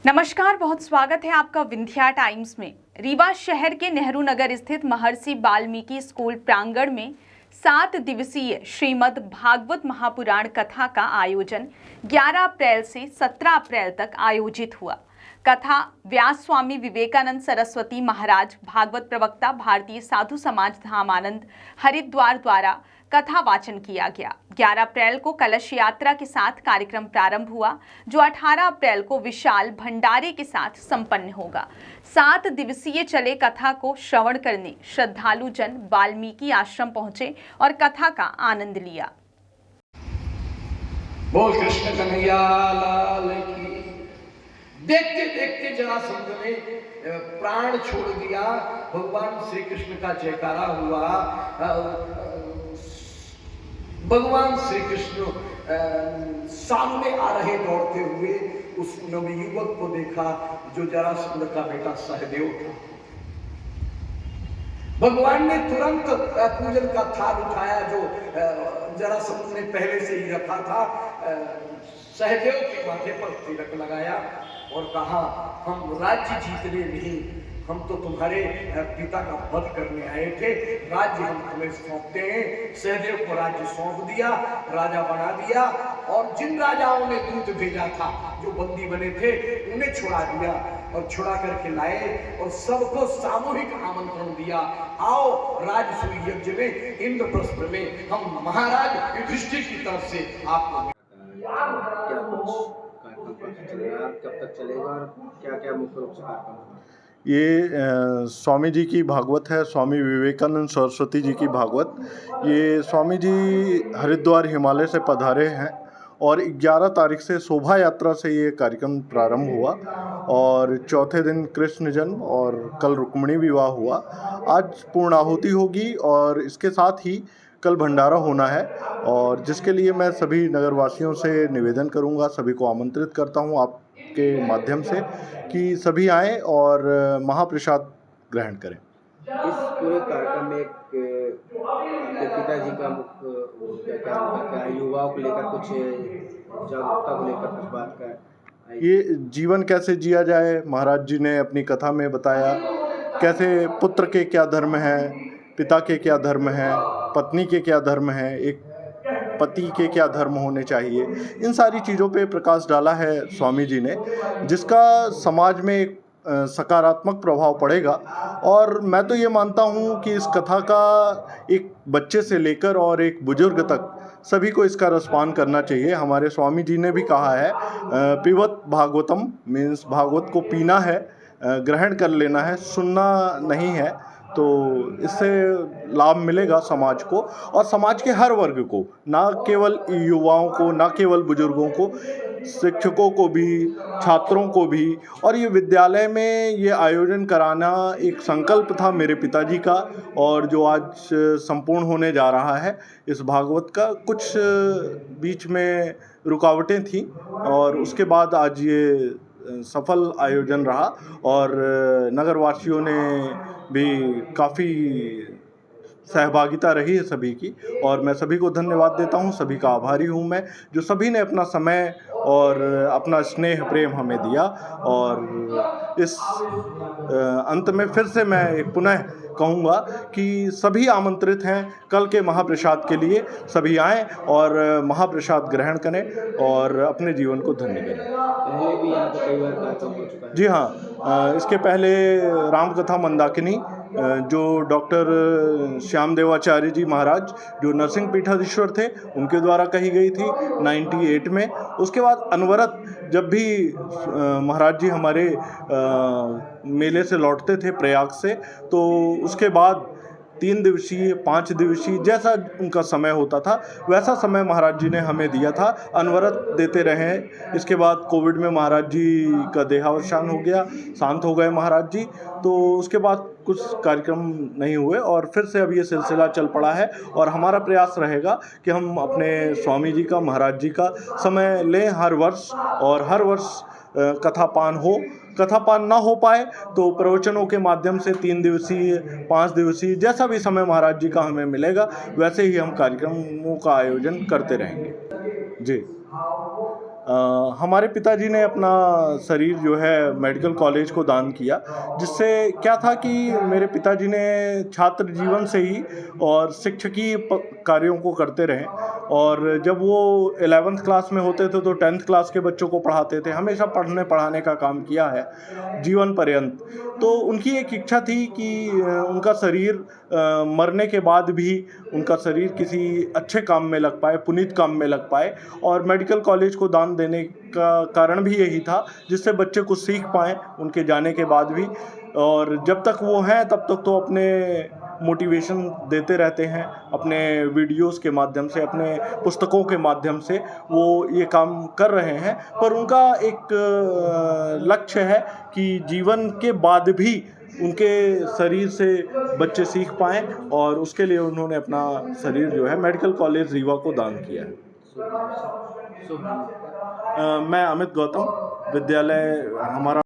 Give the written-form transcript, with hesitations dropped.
नमस्कार, बहुत स्वागत है आपका विंध्या टाइम्स में। रीवा शहर के नेहरू नगर स्थित महर्षि वाल्मीकि स्कूल प्रांगण में 7 दिवसीय श्रीमद् भागवत महापुराण कथा का आयोजन 11 अप्रैल से 17 अप्रैल तक आयोजित हुआ। कथा व्यास स्वामी विवेकानंद सरस्वती महाराज भागवत प्रवक्ता भारतीय साधु समाज धाम आनंद हरिद्वार द्वारा कथा वाचन किया गया। 11 अप्रैल को कलश यात्रा के साथ कार्यक्रम प्रारंभ हुआ, जो 18 अप्रैल को विशाल भंडारे के साथ संपन्न होगा। 7 दिवसीय चले कथा को श्रवण करने श्रद्धालु जन वाल्मीकि आश्रम पहुंचे और कथा का आनंद लिया। बोल कृष्ण कन्हैया लाल की। देखते देखते जरासंध ने प्राण छोड़ दिया। भगवान श्री कृष्ण का जयकारा हुआ। भगवान श्री कृष्ण सामने आ रहे दौड़ते हुए उस नवयुवक को देखा जो जरासंध का बेटा सहदेव था। भगवान ने तुरंत पूजन का थाल उठाया जो जरासंध ने पहले से ही रखा था। सहदेव के माथे पर तिलक लगाया और कहा, हम राज्य जीतने नहीं, हम तो तुम्हारे पिता का वध करने आए थे। राज्य हम तुम्हें सौंपते हैं। सहदेव को राज्य सौंप दिया, राजा बना दिया और जिन राजाओं ने दूत भेजा था, जो बंदी बने थे, उन्हें छुड़ा दिया और छुड़ा करके लाए और सबको सामूहिक आमंत्रण दिया, आओ राजसूय यज्ञ में इंद्रप्रस्थ में हम महाराज युधिष्ठिर की तरफ से आपको। क्या कुछ कार्यक्रम चलेगा, कब तक चलेगा और क्या क्या मुख्य रूप से कार्यक्रम? ये स्वामी जी की भागवत है, स्वामी विवेकानंद सरस्वती जी की भागवत। ये स्वामी जी हरिद्वार हिमालय से पधारे हैं और 11 तारीख से शोभा यात्रा से ये कार्यक्रम प्रारंभ हुआ और चौथे दिन कृष्ण जन्म और कल रुक्मिणी विवाह हुआ। आज पूर्णाहुति होगी और इसके साथ ही कल भंडारा होना है और जिसके लिए मैं सभी नगरवासियों से निवेदन करूंगा, सभी को आमंत्रित करता हूं आपके माध्यम से कि सभी आएं और महाप्रसाद ग्रहण करें। इस पूरे कार्यक्रम में आपके पिताजी का मुख्य क्या युवाओं को लेकर कुछ जागरूकता को लेकर कुछ बात का, ये जीवन कैसे जिया जाए, महाराज जी ने अपनी कथा में बताया। कैसे पुत्र के क्या धर्म है, पिता के क्या धर्म है, पत्नी के क्या धर्म है, एक पति के क्या धर्म होने चाहिए, इन सारी चीज़ों पे प्रकाश डाला है स्वामी जी ने, जिसका समाज में एक सकारात्मक प्रभाव पड़ेगा। और मैं तो ये मानता हूँ कि इस कथा का एक बच्चे से लेकर और एक बुजुर्ग तक सभी को इसका रसपान करना चाहिए। हमारे स्वामी जी ने भी कहा है, पिबत भागवतम, मीन्स भागवत को पीना है, ग्रहण कर लेना है, सुनना नहीं है। तो इससे लाभ मिलेगा समाज को और समाज के हर वर्ग को, ना केवल युवाओं को, ना केवल बुजुर्गों को, शिक्षकों को भी, छात्रों को भी। और ये विद्यालय में ये आयोजन कराना एक संकल्प था मेरे पिताजी का और जो आज संपूर्ण होने जा रहा है। इस भागवत का कुछ बीच में रुकावटें थी और उसके बाद आज ये सफल आयोजन रहा और नगरवासियों ने भी काफ़ी सहभागिता रही है सभी की और मैं सभी को धन्यवाद देता हूँ। सभी का आभारी हूँ मैं, जो सभी ने अपना समय और अपना स्नेह प्रेम हमें दिया। और इस अंत में फिर से मैं एक पुनः कहूँगा कि सभी आमंत्रित हैं कल के महाप्रसाद के लिए। सभी आएँ और महाप्रसाद ग्रहण करें और अपने जीवन को धन्य करें। पहले भी यहाँ पर कई बार कार्यक्रम हो चुका है। जी हाँ, इसके पहले रामकथा मंदाकिनी जो डॉक्टर श्याम देवाचार्य जी महाराज, जो नरसिंह पीठाधीश्वर थे, उनके द्वारा कही गई थी 98 में। उसके बाद अनवरत जब भी महाराज जी हमारे मेले से लौटते थे प्रयाग से, तो उसके बाद 3 दिवसीय, 5 दिवसीय, जैसा उनका समय होता था वैसा समय महाराज जी ने हमें दिया था, अनवरत देते रहे। इसके बाद कोविड में महाराज जी का देहावसान हो गया, शांत हो गए महाराज जी, तो उसके बाद कुछ कार्यक्रम नहीं हुए और फिर से अब ये सिलसिला चल पड़ा है। और हमारा प्रयास रहेगा कि हम अपने स्वामी जी का, महाराज जी का समय लें हर वर्ष, और हर वर्ष कथापान हो। कथापान ना हो पाए तो प्रवचनों के माध्यम से 3 दिवसीय, 5 दिवसीय, जैसा भी समय महाराज जी का हमें मिलेगा वैसे ही हम कार्यक्रमों का आयोजन करते रहेंगे। जी। हमारे पिताजी ने अपना शरीर जो है मेडिकल कॉलेज को दान किया, जिससे क्या था कि मेरे पिताजी ने छात्र जीवन से ही और शिक्षकीय कार्यों को करते रहे, और जब वो 11th क्लास में होते थे तो 10th क्लास के बच्चों को पढ़ाते थे, हमेशा पढ़ने पढ़ाने का काम किया है जीवन पर्यंत। तो उनकी एक इच्छा थी कि उनका शरीर मरने के बाद भी उनका शरीर किसी अच्छे काम में लग पाए, पुनीत काम में लग पाए, और मेडिकल कॉलेज को दान देने का कारण भी यही था, जिससे बच्चे कुछ सीख पाएँ उनके जाने के बाद भी। और जब तक वो हैं तब तक तो अपने मोटिवेशन देते रहते हैं, अपने वीडियोस के माध्यम से, अपने पुस्तकों के माध्यम से वो ये काम कर रहे हैं। पर उनका एक लक्ष्य है कि जीवन के बाद भी उनके शरीर से बच्चे सीख पाएँ, और उसके लिए उन्होंने अपना शरीर जो है मेडिकल कॉलेज रीवा को दान किया है। मैं अमित गौतम, विद्यालय हमारा